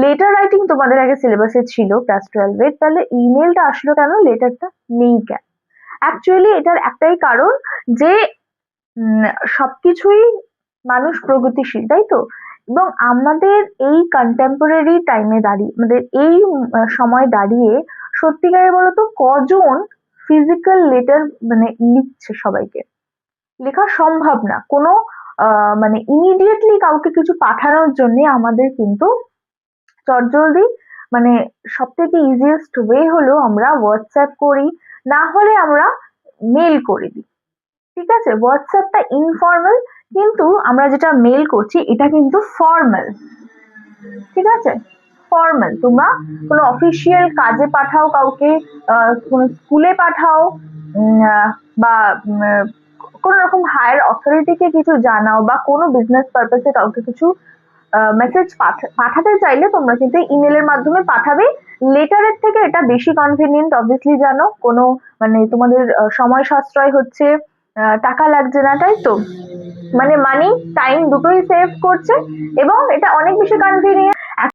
Letter writing তোমাদের আগে সিলেবাসে ছিল ক্লাস 12-এ, তাহলে ইমেলটা আসলো কেন, লেটারটা নেই কেন? অ্যাকচুয়ালি এটার একটাই কারণ যে সবকিছুই মানুষ প্রগতিশীল, তাই তো? এবং আমাদের এই কন্টেম্পোরারি টাইমে দাঁড়িয়ে, আমাদের এই সময় দাঁড়িয়ে সত্যিকারের বলতো কজন ফিজিক্যাল লেটার মানে লিখছে? সবাইকে লেখা সম্ভব না। কোনো মানে ইমিডিয়েটলি কাউকে কিছু পাঠানোর জন্য আমাদের কিন্তু চটজলদি মানে সব থেকে ইজিয়েস্ট ওয়ে হলো আমরা হোয়াটসঅ্যাপ করি, না হলে আমরা মেল করে দিই। ঠিক আছে, হোয়াটসঅ্যাপটা ইনফর্মাল, কিন্তু আমরা যেটা মেল করছি এটা কিন্তু ফর্মাল। ঠিক আছে, ফর্মাল। তোমরা কোনো অফিসিয়াল কাজে পাঠাও কাউকে, কোনো স্কুলে পাঠাও, বা কোনো রকম হায়ার অথরিটিকে কিছু জানাও, বা কোনো বিজনেস পারপাসে কাউকে কিছু মেসেজ পাঠাতে চাইলে তোমরা কিন্তু ইমেলের মাধ্যমে পাঠাবে। লেটারের থেকে এটা বেশি কনভিনিয়েন্ট, অবভিয়াসলি জানো। কোনো মানে তোমাদের সময় সাশ্রয় হচ্ছে, টাকা লাগছে না, তাই তো? মানে মানি টাইম দুটোই সেভ করছে, এবং এটা অনেক বেশি কনভিনিয়েন্ট।